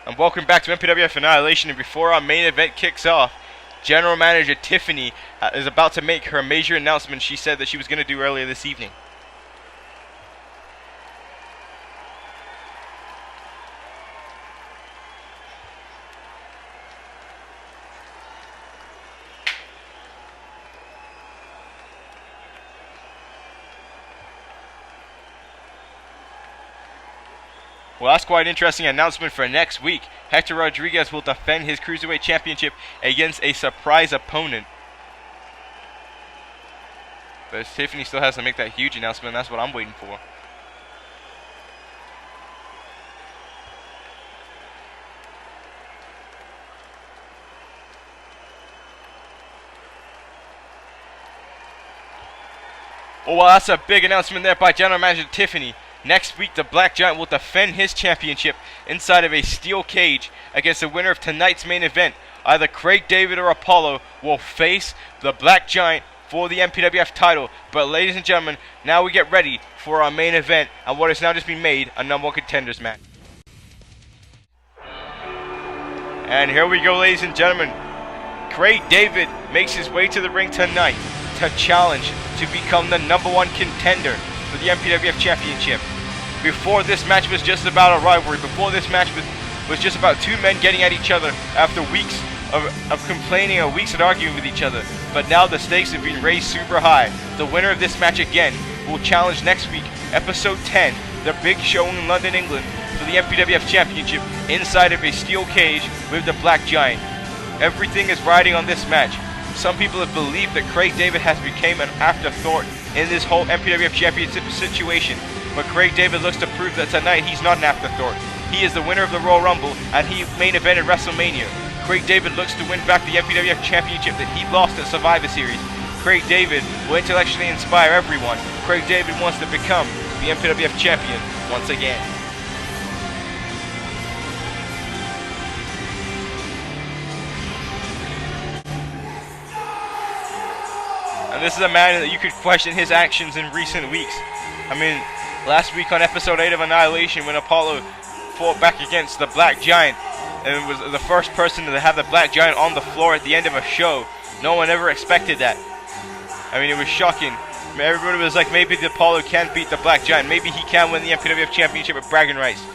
And welcome back to MPWF Annihilation. And before our main event kicks off, General Manager Tiffany is about to make her major announcement she said that she was going to do earlier this evening. Well, that's quite an interesting announcement for next week. Hector Rodriguez will defend his Cruiserweight Championship against a surprise opponent. But Tiffany still has to make that huge announcement, and that's what I'm waiting for. Oh, well, that's a big announcement there by General Manager Tiffany. Next week, the Black Giant will defend his championship inside of a steel cage against the winner of tonight's main event. Either Craig David or Apollo will face the Black Giant for the MPWF title. But ladies and gentlemen, now we get ready for our main event and what has now just been made a #1 contenders match. And here we go, ladies and gentlemen. Craig David makes his way to the ring tonight to challenge to become the #1 contender for the MPWF Championship. Before this match was just about a rivalry. Before this match was just about two men getting at each other after weeks of complaining or weeks of arguing with each other. But now the stakes have been raised super high. The winner of this match again will challenge next week, episode 10, the big show in London, England, for the MPWF Championship inside of a steel cage with the Black Giant. Everything is riding on this match. Some people have believed that Craig David has become an afterthought in this whole MPWF Championship situation. But Craig David looks to prove that tonight he's not an afterthought. He is the winner of the Royal Rumble and he main evented WrestleMania. Craig David looks to win back the MPWF Championship that he lost at Survivor Series. Craig David will intellectually inspire everyone. Craig David wants to become the MPWF Champion once again. And this is a man that you could question his actions in recent weeks. I mean, last week on episode 8 of Annihilation, when Apollo fought back against the Black Giant and was the first person to have the Black Giant on the floor at the end of a show, no one ever expected that. I mean, it was shocking. I mean, everybody was like, maybe Apollo can beat the Black Giant. Maybe he can win the MPWF Championship at bragging rights.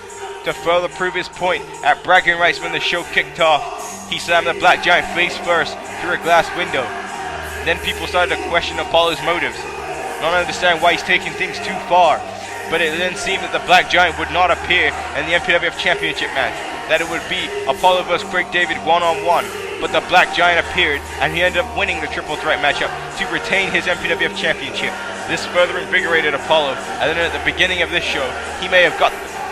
To further prove his point, at bragging rights when the show kicked off, he slammed the Black Giant face first through a glass window. Then people started to question Apollo's motives. Not understand why he's taking things too far. But it then seemed that the Black Giant would not appear in the MPWF Championship match. That it would be Apollo vs. Craig David one-on-one. But the Black Giant appeared and he ended up winning the triple threat matchup to retain his MPWF Championship. This further invigorated Apollo, and then at the beginning of this show, he may have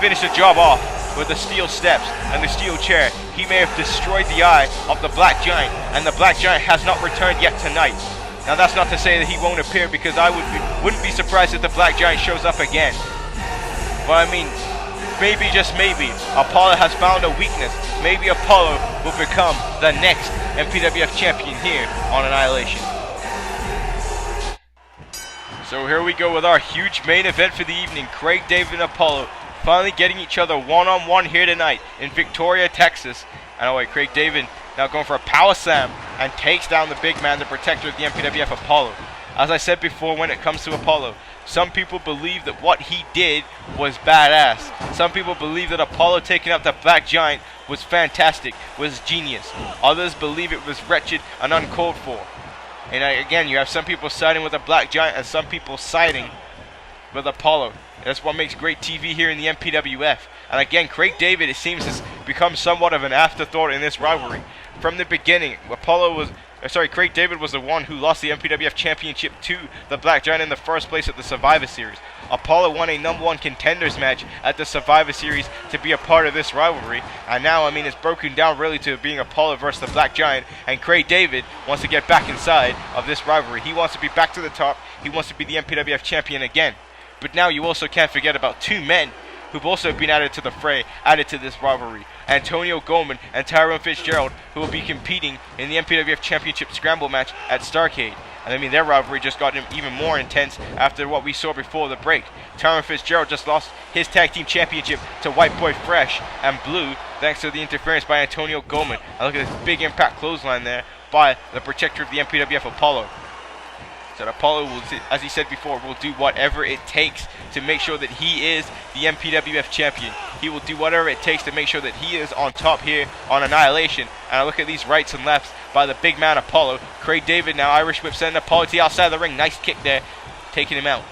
finished the job off with the steel steps and the steel chair. He may have destroyed the eye of the Black Giant, and the Black Giant has not returned yet tonight. Now that's not to say that he won't appear, because I wouldn't be surprised if the Black Giant shows up again. But I mean, maybe, just maybe, Apollo has found a weakness. Maybe Apollo will become the next MPWF champion here on Annihilation. So here we go with our huge main event for the evening. Craig David and Apollo finally getting each other one-on-one here tonight in Victoria, Texas. And oh wait, Craig David now going for a power slam and takes down the big man, the protector of the MPWF, Apollo. As I said before, when it comes to Apollo, some people believe that what he did was badass. Some people believe that Apollo taking out the Black Giant was fantastic, was genius. Others believe it was wretched and uncalled for. And again, you have some people siding with the Black Giant and some people siding with Apollo. That's what makes great TV here in the MPWF. And again, Craig David, it seems, has become somewhat of an afterthought in this rivalry. From the beginning, Craig David was the one who lost the MPWF Championship to the Black Giant in the first place at the Survivor Series. Apollo won a #1 contenders match at the Survivor Series to be a part of this rivalry. And now, I mean, it's broken down really to being Apollo versus the Black Giant. And Craig David wants to get back inside of this rivalry. He wants to be back to the top. He wants to be the MPWF champion again. But now you also can't forget about two men who've also been added to the fray, added to this rivalry. Antonio Goldman and Tyrone Fitzgerald, who will be competing in the MPWF Championship Scramble Match at Starrcade. And I mean, their rivalry just got even more intense after what we saw before the break. Tyron Fitzgerald just lost his tag team championship to White Boy Fresh and Blue thanks to the interference by Antonio Goldman. And look at this big impact clothesline there by the protector of the MPWF, Apollo. So Apollo, will, as he said before, will do whatever it takes to make sure that he is the MPWF champion. He will do whatever it takes to make sure that he is on top here on Annihilation. And I look at these rights and lefts by the big man Apollo. Craig David now Irish whip sending Apollo to the outside of the ring. Nice kick there, taking him out.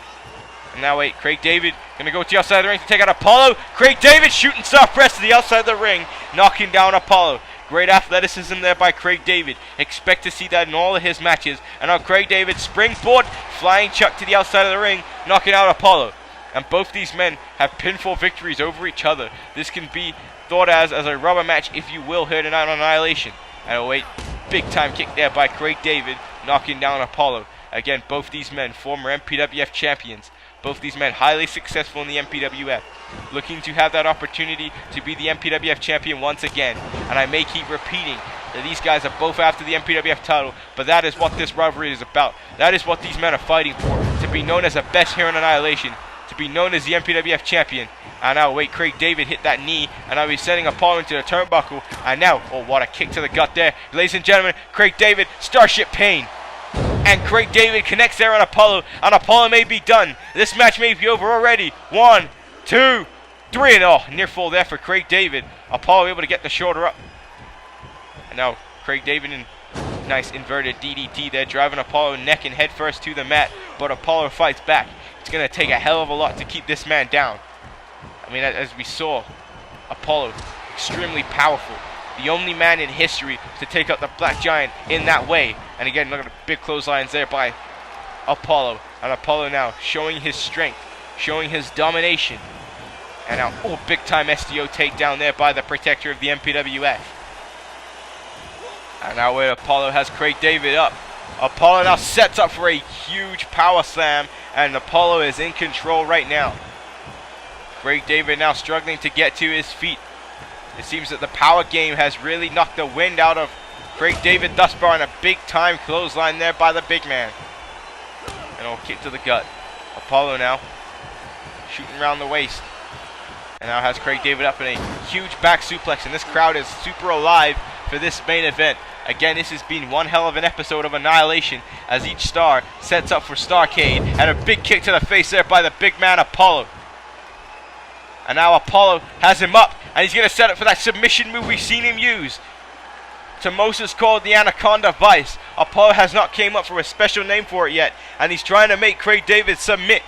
And now wait, Craig David gonna go to the outside of the ring to take out Apollo. Craig David shooting star press to the outside of the ring, knocking down Apollo. Great athleticism there by Craig David. Expect to see that in all of his matches. And now Craig David springboard, flying chuck to the outside of the ring, knocking out Apollo. And both these men have pinfall victories over each other. This can be thought as a rubber match, if you will, here tonight on Annihilation. And oh wait, big time kick there by Craig David, knocking down Apollo. Again, both these men, former MPWF champions. Both these men highly successful in the MPWF, looking to have that opportunity to be the MPWF champion once again. And I may keep repeating that these guys are both after the MPWF title, but that is what this rivalry is about. That is what these men are fighting for, to be known as the best here on Annihilation, to be known as the MPWF champion. And now wait, Craig David hit that knee, and now he's sending Apollo into the turnbuckle. And now, oh, what a kick to the gut there. Ladies and gentlemen, Craig David, Starship Pain. And Craig David connects there on Apollo, and Apollo may be done. This match may be over already. 1, 2, 3, and oh, near fall there for Craig David. Apollo able to get the shoulder up. And now Craig David in nice inverted DDT there, driving Apollo neck and head first to the mat. But Apollo fights back. It's going to take a hell of a lot to keep this man down. I mean, as we saw, Apollo, extremely powerful. The only man in history to take out the Black Giant in that way. And again, look at the big clotheslines there by Apollo. And Apollo now showing his strength, showing his domination. And now, oh, big time STO takedown there by the protector of the MPWF. And now where Apollo has Craig David up. Apollo now sets up for a huge power slam. And Apollo is in control right now. Craig David now struggling to get to his feet. It seems that the power game has really knocked the wind out of Craig David thus far, and a big time clothesline there by the big man. And a kick to the gut. Apollo now shooting around the waist. And now has Craig David up in a huge back suplex, and this crowd is super alive for this main event. Again, this has been one hell of an episode of Annihilation as each star sets up for Starrcade, and a big kick to the face there by the big man Apollo. And now Apollo has him up, and he's going to set up for that submission move we've seen him use. To Moses called the Anaconda Vice. Apollo has not came up with a special name for it yet, and he's trying to make Craig David submit.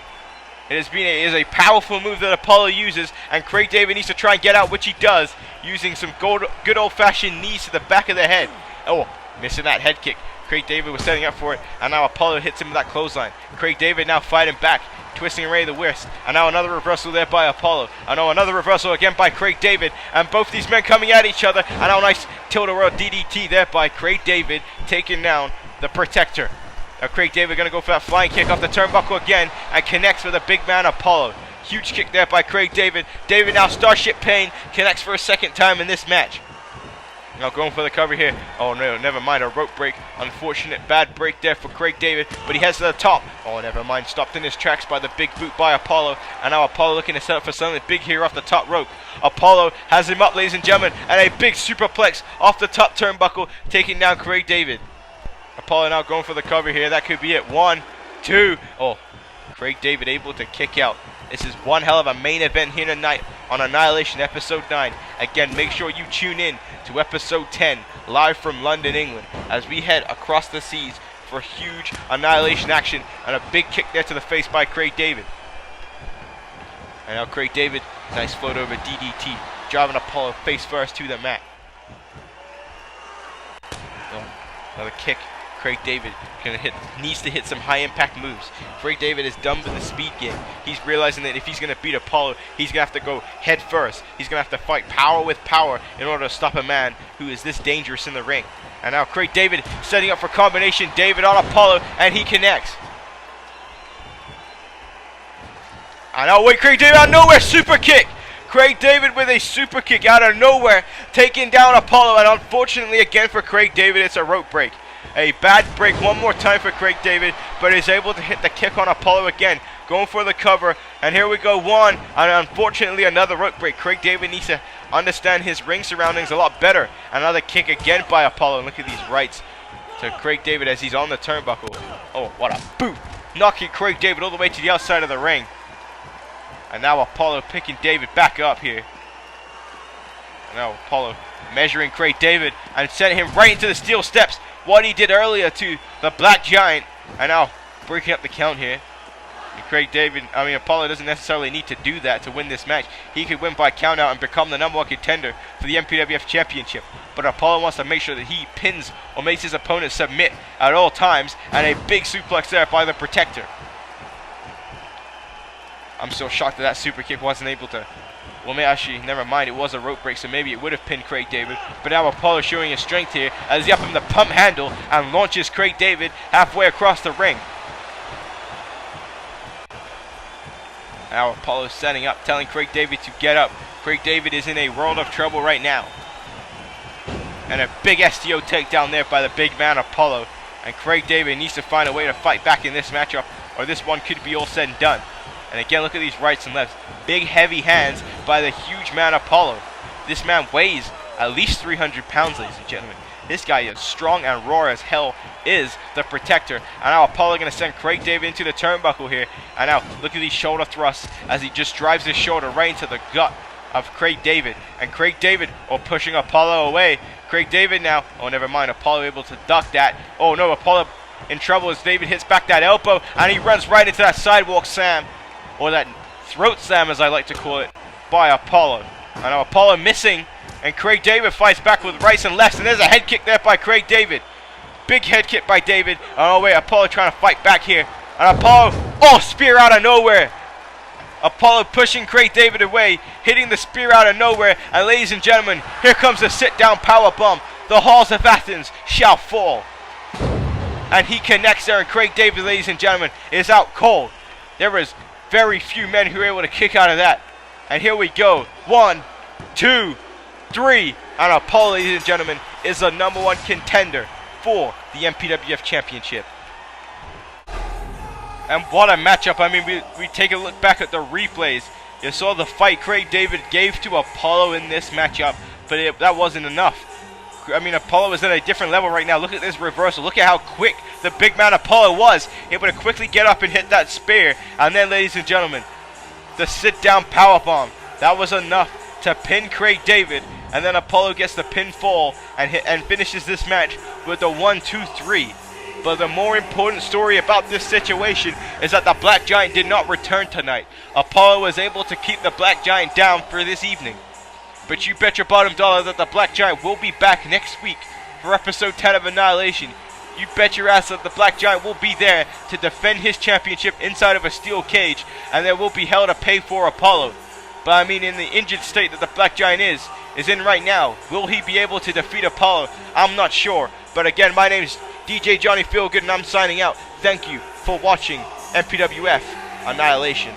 It is a powerful move that Apollo uses, and Craig David needs to try and get out, which he does, using some good old-fashioned knees to the back of the head. Oh, missing that head kick. Craig David was setting up for it, and now Apollo hits him with that clothesline. Craig David now fighting back, twisting away the wrist, and now another reversal there by Apollo. And now another reversal again by Craig David, and both these men coming at each other. And now a nice tilt-a-whirl DDT there by Craig David, taking down the protector. Now Craig David going to go for that flying kick off the turnbuckle again, and connects with a big man Apollo. Huge kick there by Craig David. David now Starship Pain, connects for a second time in this match. Now going for the cover here. Oh no, never mind, a rope break. Unfortunate bad break there for Craig David, but he heads to the top. Oh, never mind, stopped in his tracks by the big boot by Apollo. And now Apollo looking to set up for something big here off the top rope. Apollo has him up, ladies and gentlemen, and a big superplex off the top turnbuckle, taking down Craig David. Apollo now going for the cover here. That could be it. 1, 2. Oh, Craig David able to kick out. This is one hell of a main event here tonight on Annihilation Episode 9. Again, make sure you tune in to Episode 10, live from London, England, as we head across the seas for huge Annihilation action, and a big kick there to the face by Craig David. And now Craig David, nice float over DDT, driving Apollo face first to the mat. Oh, another kick. Craig David needs to hit some high impact moves. Craig David is done with the speed game. He's realizing that if he's going to beat Apollo, he's going to have to go head first. He's going to have to fight power with power in order to stop a man who is this dangerous in the ring. And now Craig David setting up for combination. David on Apollo, and he connects. And now wait, Craig David out of nowhere, super kick. Craig David with a super kick out of nowhere, taking down Apollo, and unfortunately again for Craig David, it's a rope break. A bad break one more time for Craig David, but is able to hit the kick on Apollo again. Going for the cover, and here we go, one, and unfortunately another rope break. Craig David needs to understand his ring surroundings a lot better. Another kick again by Apollo, and look at these rights to Craig David as he's on the turnbuckle. Oh, what a boot! Knocking Craig David all the way to the outside of the ring. And now Apollo picking David back up here. And now Apollo measuring Craig David and sending him right into the steel steps. What he did earlier to the Black Giant, and now breaking up the count here. Apollo doesn't necessarily need to do that to win this match. He could win by count out and become the #1 contender for the MPWF Championship. But Apollo wants to make sure that he pins or makes his opponent submit at all times, and a big suplex there by the Protector. I'm still shocked that super kick wasn't able to... Well, actually, never mind. It was a rope break, so maybe it would have pinned Craig David. But now Apollo showing his strength here as he up him the pump handle and launches Craig David halfway across the ring. Now Apollo setting up, telling Craig David to get up. Craig David is in a world of trouble right now. And a big STO takedown there by the big man Apollo. And Craig David needs to find a way to fight back in this matchup, or this one could be all said and done. And again, look at these rights and lefts. Big heavy hands by the huge man Apollo. This man weighs at least 300 pounds, ladies and gentlemen. This guy is strong and raw as hell, is the Protector. And now Apollo going to send Craig David into the turnbuckle here. And now look at these shoulder thrusts as he just drives his shoulder right into the gut of Craig David. And Craig David, pushing Apollo away. Craig David now, never mind, Apollo able to duck that. Oh no, Apollo in trouble as David hits back that elbow, and he runs right into that sidewalk slam, or that throat slam as I like to call it, by Apollo. And now Apollo missing, and Craig David fights back with rights and lefts, and there's a head kick there by Craig David. Big head kick by David. Oh wait, Apollo trying to fight back here. And Apollo, spear out of nowhere. Apollo pushing Craig David away, hitting the spear out of nowhere. And ladies and gentlemen, here comes the sit-down power bomb. The halls of Athens shall fall. And he connects there, and Craig David, ladies and gentlemen, is out cold. There is very few men who are able to kick out of that. And here we go. 1, 2, 3. And Apollo, ladies and gentlemen, is the #1 contender for the MPWF Championship. And what a matchup. I mean, we take a look back at the replays. You saw the fight Craig David gave to Apollo in this matchup, but that wasn't enough. I mean, Apollo is at a different level right now. Look at this reversal. Look at how quick the big man Apollo was, able to quickly get up and hit that spear. And then, ladies and gentlemen, the sit-down powerbomb. That was enough to pin Craig David. And then Apollo gets the pinfall and finishes this match with the 1, 2, 3. But the more important story about this situation is that the Black Giant did not return tonight. Apollo was able to keep the Black Giant down for this evening. But you bet your bottom dollar that the Black Giant will be back next week for episode 10 of Annihilation. You bet your ass that the Black Giant will be there to defend his championship inside of a steel cage, and there will be hell to pay for Apollo. But I mean, in the injured state that the Black Giant is in right now, will he be able to defeat Apollo? I'm not sure. But again, my name is DJ Johnny Feelgood, and I'm signing out. Thank you for watching MPWF Annihilation.